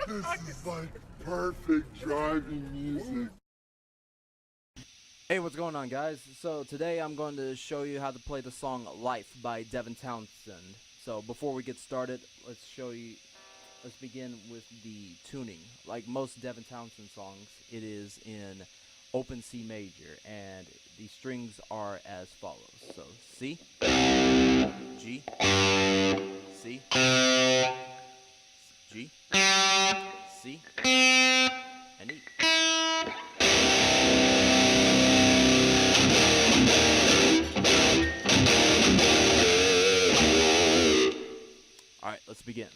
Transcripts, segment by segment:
This is like perfect driving music. Hey, what's going on, guys? So today I'm going to show you how to play the song "Life" by Devin Townsend. So before we get started, let's begin with the tuning. Like most Devin Townsend songs, it is in open C major, and the strings are as follows. So C, G, C, G, C, and E. Alright, let's begin.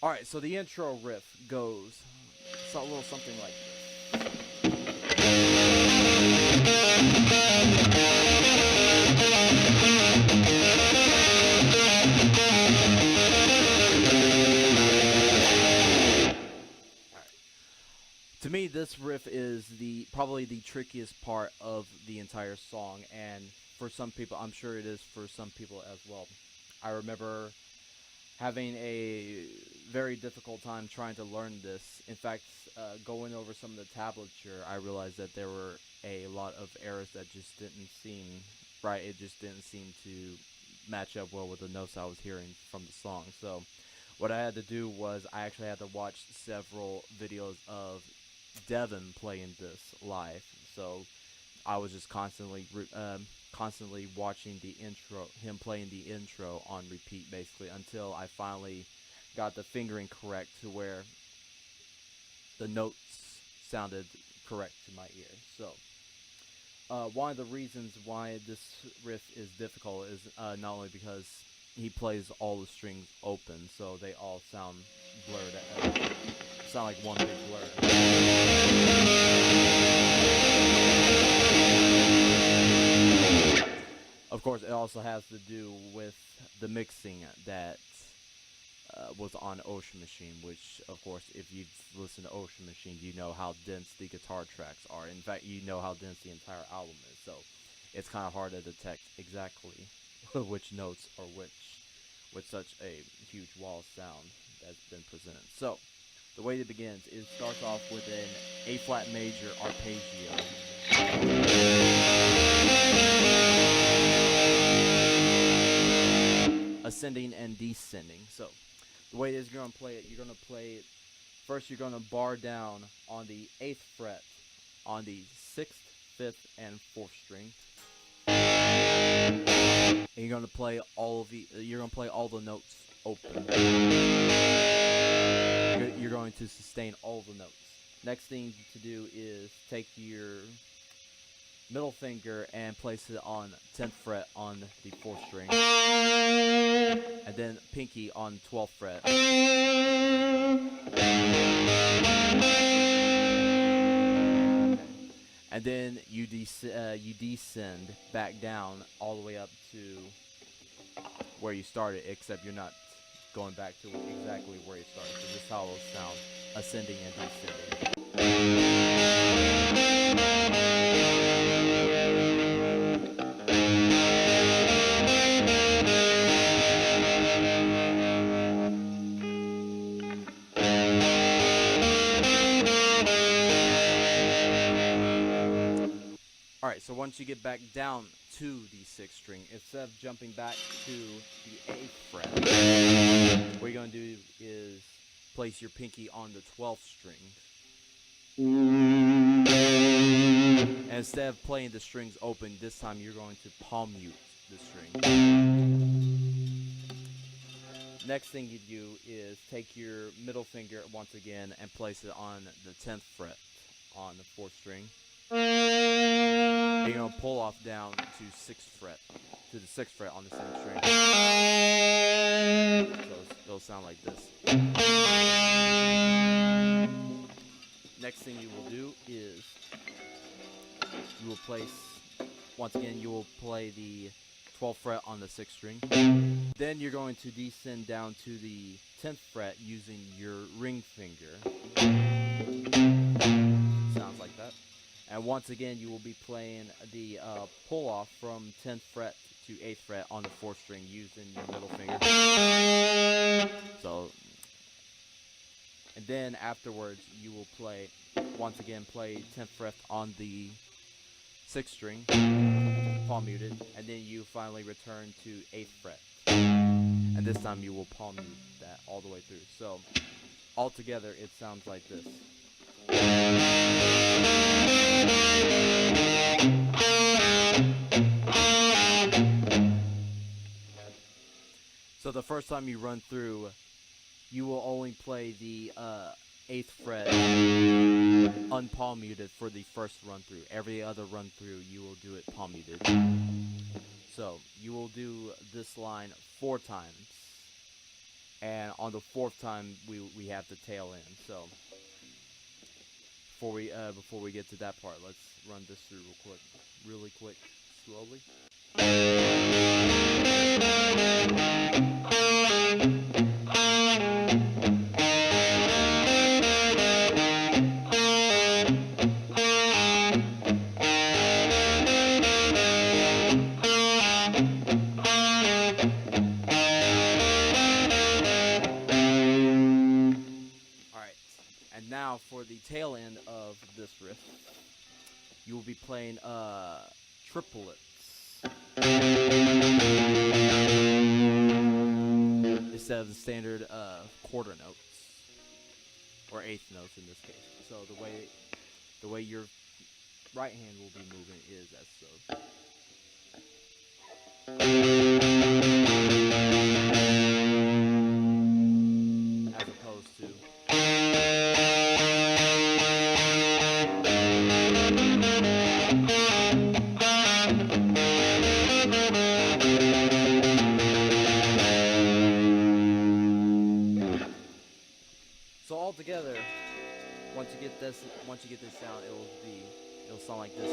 Alright, so the intro riff goes a little something like To me, this riff is probably the trickiest part of the entire song, and for some people, I'm sure it is for some people as well. I remember having a very difficult time trying to learn this. In fact, going over some of the tablature, I realized that there were a lot of errors that just didn't seem right. It just didn't seem to match up well with the notes I was hearing from the song. So what I had to do was I actually had to watch several videos of Devin playing this live. So I was just constantly watching the intro, him playing the intro on repeat, basically, until I finally got the fingering correct to where the notes sounded correct to my ear. So one of the reasons why this riff is difficult is not only because he plays all the strings open, so they all sound blurred, sound like one big blur. Of course, it also has to do with the mixing that was on Ocean Machine, which, of course, if you've listened to Ocean Machine, you know how dense the guitar tracks are. In fact, you know how dense the entire album is, so it's kind of hard to detect exactly which notes are which with such a huge wall of sound that's been presented. So, the way it begins is starts off with an A-flat major arpeggio. Ascending and descending. So, the way it is you're going to play it, you're going to play it, first you're going to bar down on the 8th fret on the 6th, 5th, and 4th string. And you're going to play all the notes open. You're going to sustain all the notes. Next thing to do is take your middle finger and place it on 10th fret on the 4th string, and then pinky on 12th fret. And then you descend back down all the way up to where you started, except you're not going back to exactly where you started. So this is how it'll sound, ascending and descending. Alright, so once you get back down to the 6th string, instead of jumping back to the 8th fret, what you're going to do is place your pinky on the 12th string. And instead of playing the strings open, this time you're going to palm mute the string. Next thing you do is take your middle finger once again and place it on the 10th fret on the 4th string. And you're going to pull off down to 6th fret, to the 6th fret on the same string. So it'll sound like this. Next thing you will do is you will place, once again, you will play the 12th fret on the 6th string. Then you're going to descend down to the 10th fret using your ring finger. Sounds like that. And once again, you will be playing the pull-off from 10th fret to 8th fret on the 4th string using your middle finger. So then afterwards you will play, once again play 10th fret on the 6th string, palm muted, and then you finally return to 8th fret. And this time you will palm mute that all the way through. So altogether it sounds like this. So the first time you run through, you will only play the 8th fret unpalm muted for the first run through. Every other run through, you will do it palm muted. So you will do this line 4 times, and on the 4th time, we have the tail end. So before we get to that part, let's run this through really quick, slowly. Now for the tail end of this riff, you will be playing triplets instead of the standard quarter notes, or eighth notes in this case. So the way your right hand will be moving is as so. As opposed to altogether, once you get this sound, it'll sound like this.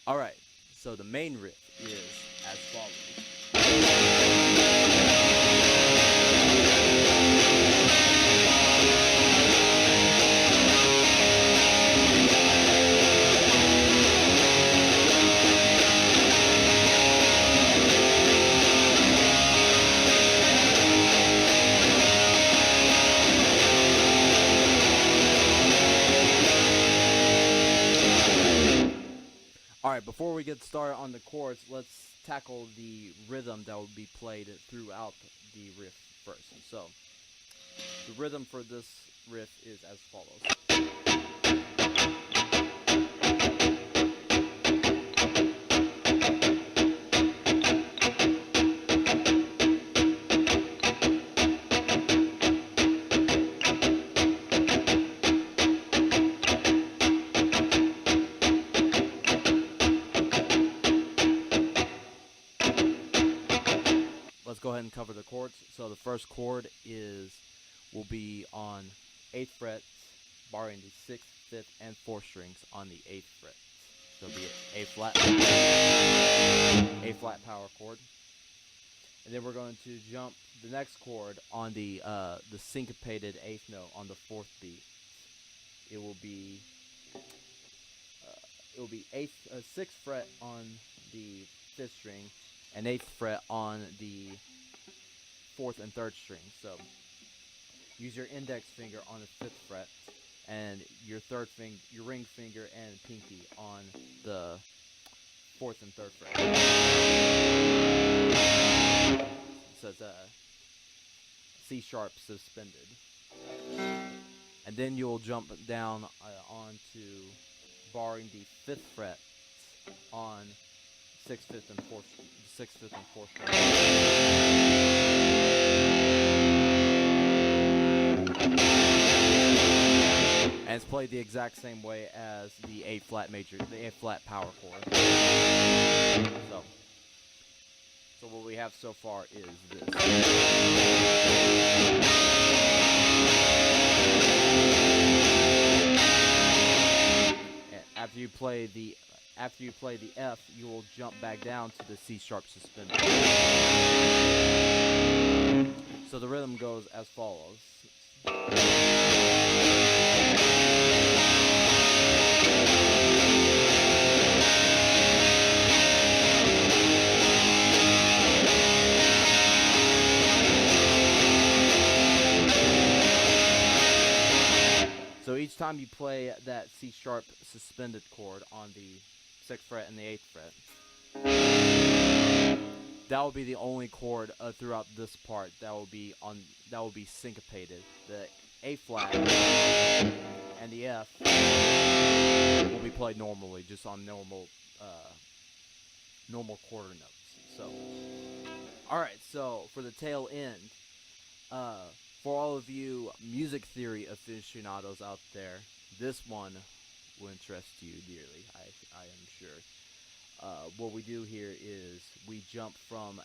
All right, so the main riff is as follows. Alright, before we get started on the chords, let's tackle the rhythm that will be played throughout the riff first. So, the rhythm for this riff is as follows. Let's go ahead and cover the chords. So the first chord will be on 8th fret, barring the 6th, 5th, and 4th strings on the 8th fret. So it'll be A flat power chord. And then we're going to jump the next chord on the syncopated 8th note on the 4th beat. It will be 6th fret on the 5th string, and 8th fret on the 4th and 3rd string. So use your index finger on the 5th fret, and your ring finger and pinky on the 4th and 3rd fret. So it's a C sharp suspended. And then you'll jump down onto barring the 5th fret on 6th, 5th, and 4th. 6th, 5th, and 4th string. And it's played the exact same way as the A flat power chord. So what we have so far is this. And after you play the F, you will jump back down to the C sharp suspended. So the rhythm goes as follows. each time you play that C sharp suspended chord on the 6th fret and the 8th fret, that will be the only chord throughout this part that will be syncopated. The A flat and the F will be played normally, just on normal quarter notes. So, all right. So for the tail end, for all of you music theory aficionados out there, this one will interest you dearly. I am sure. What we do here is we jump from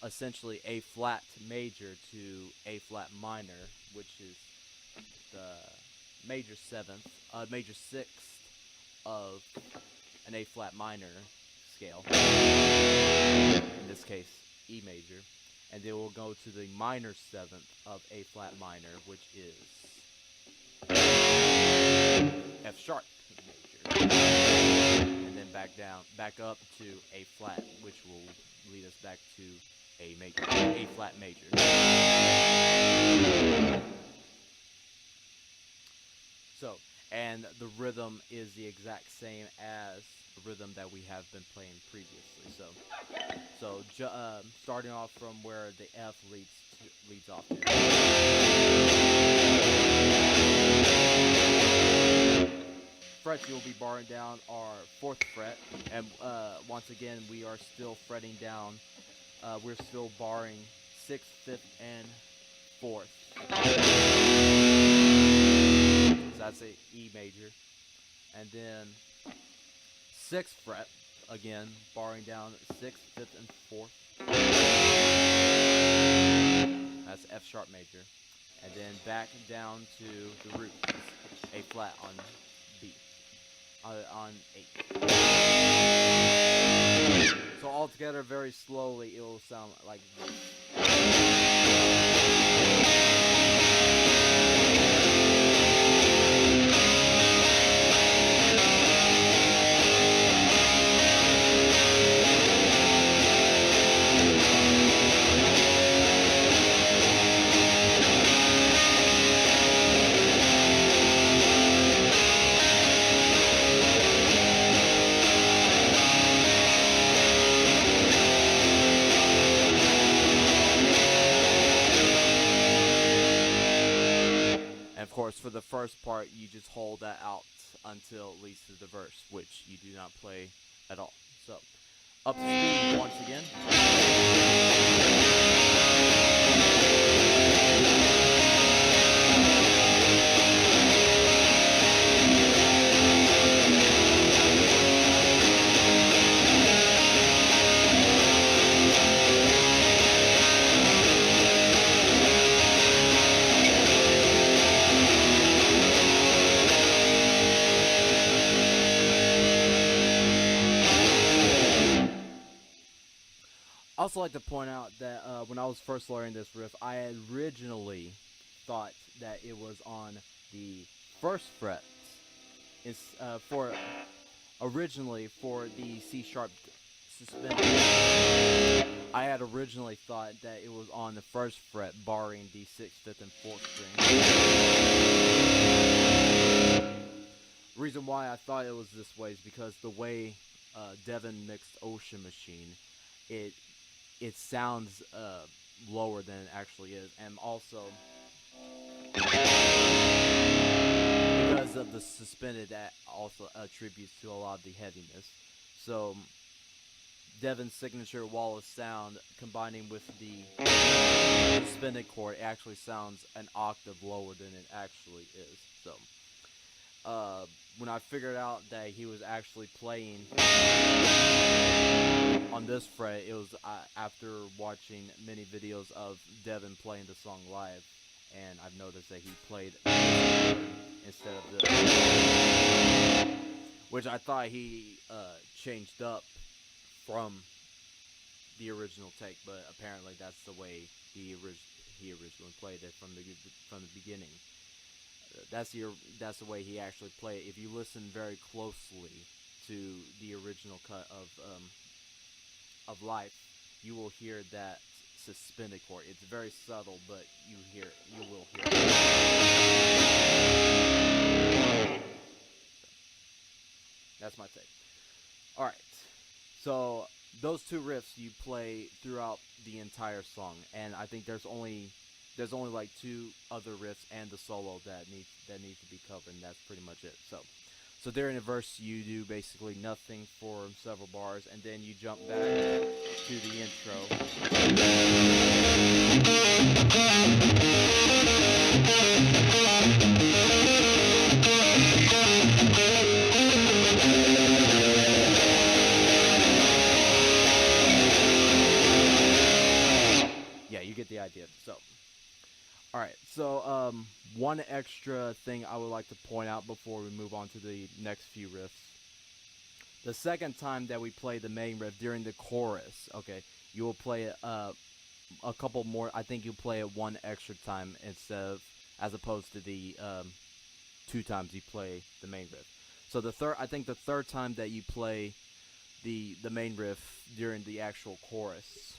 essentially A flat major to A flat minor, which is the major 6th of an A flat minor scale. In this case, E major. And then we'll go to the minor 7th of A flat minor, which is F sharp major. And then back up to A flat, which will lead us back to A flat major. So, and the rhythm is the exact same as the rhythm that we have been playing previously. So starting off from where the F leads off to. Frets you'll be barring down our 4th fret, and once again we are still fretting down. We're still barring 6th, 5th, and 4th. So that's a E major, and then 6th fret again, barring down 6th, 5th, and 4th. That's F sharp major, and then back down to the root, A flat on B, on 8. So all together, very slowly, it will sound like this. Of course, for the first part, you just hold that out until it leads to the verse, which you do not play at all. So, up to speed once again. I also like to point out that when I was first learning this riff, I had originally thought that it was on the 1st fret. It's originally for the C sharp suspended. I had originally thought that it was on the 1st fret, barring the 6th, 5th, and 4th string. Reason why I thought it was this way is because the way Devin mixed Ocean Machine, it sounds lower than it actually is, and also because of the suspended, that also attributes to a lot of the heaviness. So Devin's signature wall of sound combining with the suspended chord actually sounds an octave lower than it actually is. So when I figured out that he was actually playing on this fret, it was after watching many videos of Devin playing the song live, and I've noticed that he played instead of this, which I thought he changed up from the original take, but apparently that's the way he originally played it from the beginning. That's the way he actually played it. If you listen very closely to the original cut of Life, you will hear that suspended chord. It's very subtle, but you will hear it. So those two riffs you play throughout the entire song, and I think there's only like two other riffs and the solo that needs to be covered, and that's pretty much it. So during the verse you do basically nothing for several bars, and then you jump back to the intro. Yeah, you get the idea. So, all right. So, one extra thing I would like to point out before we move on to the next few riffs. The second time that we play the main riff during the chorus, okay, you will play it a couple more. I think you'll play it one extra time as opposed to the two times you play the main riff. So I think the third time that you play the main riff during the actual chorus,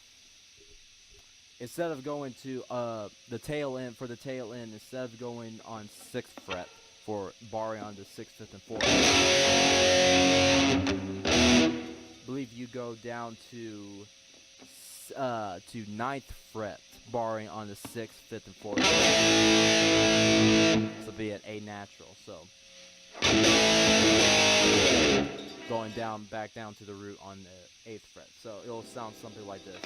instead of going to the tail end, instead of going on 6th fret for barring on the 6th, 5th, and 4th, I believe you go down to 9th fret, barring on the 6th, 5th, and 4th. So be it A natural. So going back down to the root on the 8th fret. So it'll sound something like this.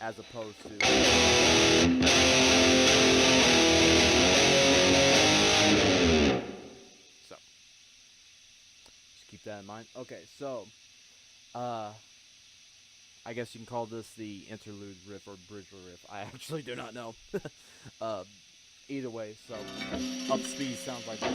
As opposed to so just keep that in mind. Okay, so I guess you can call this the interlude riff or bridge riff. I actually do not know. Either way, so up speed sounds like this.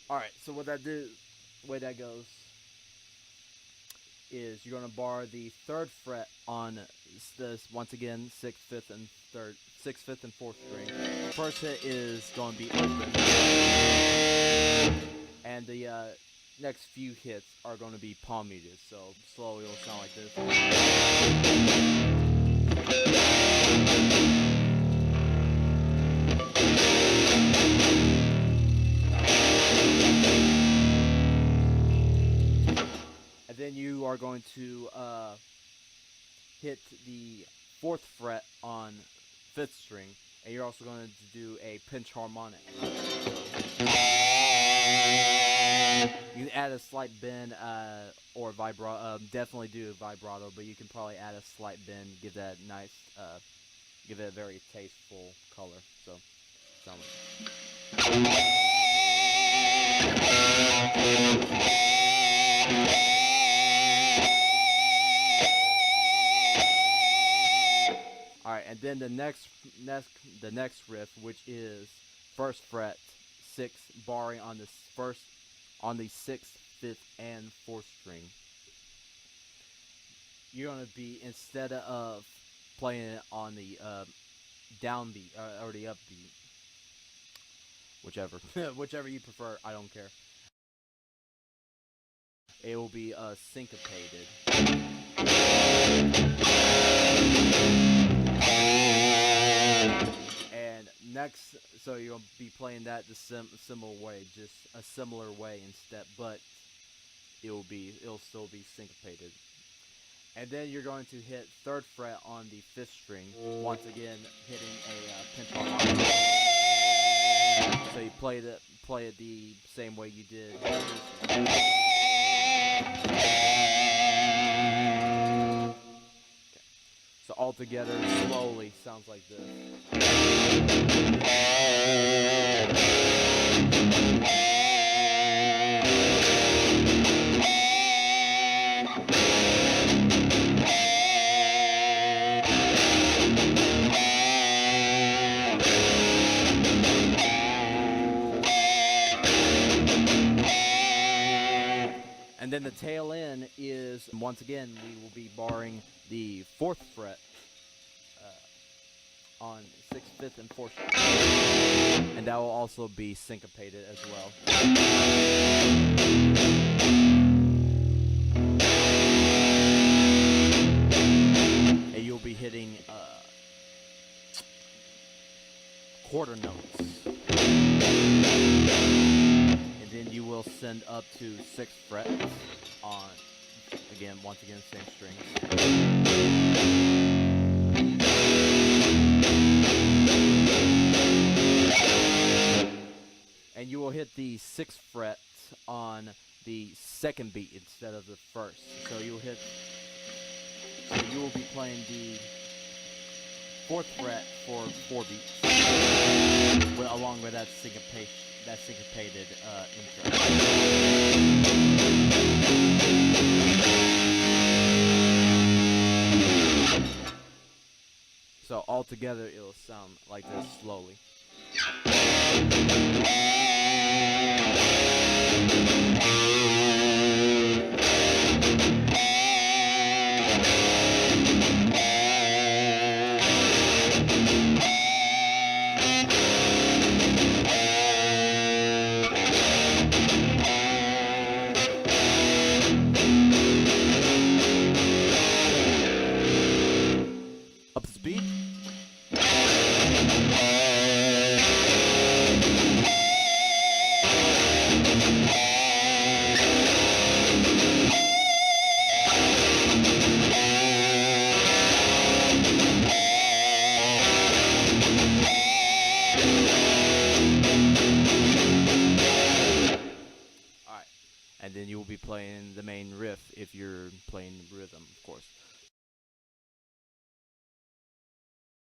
Alright, so way that goes is you're going to bar the 3rd fret on this, once again, 6th, 5th, and 4th string. First hit is going to be open, and the next few hits are going to be palm muted. So slowly it'll sound like this. And then you are going to hit the 4th fret on 5th string, and you're also going to do a pinch harmonic. You can add a slight bend or vibrato. Definitely do vibrato, but you can probably add a slight bend, give that nice, give it a very tasteful color. So, sound like. Alright, and then the next riff, which is 1st fret, 6, barring on the 6th, 5th, and 4th string. You're gonna be, instead of playing it on the downbeat or the upbeat, whichever you prefer, I don't care. It will be syncopated. And next, so you're gonna be playing that the similar way, just a similar way instead, but it'll still be syncopated. And then you're going to hit 3rd fret on the 5th string, once again hitting a pinch harmonic. So you play it the same way you did. So all together, slowly, sounds like this. And then the tail end is, once again, we will be barring the 4th fret on 6th, 5th, and 4th string. And that will also be syncopated as well. And you'll be hitting quarter notes. And then you will send up to 6th fret on, once again, same strings. And you will hit the 6th fret on the 2nd beat instead of the 1st. So you will be playing the 4th fret for 4 beats, along with that syncopated intro. So all together, it'll sound like this slowly. Up to speed. And then you will be playing the main riff if you're playing rhythm, of course.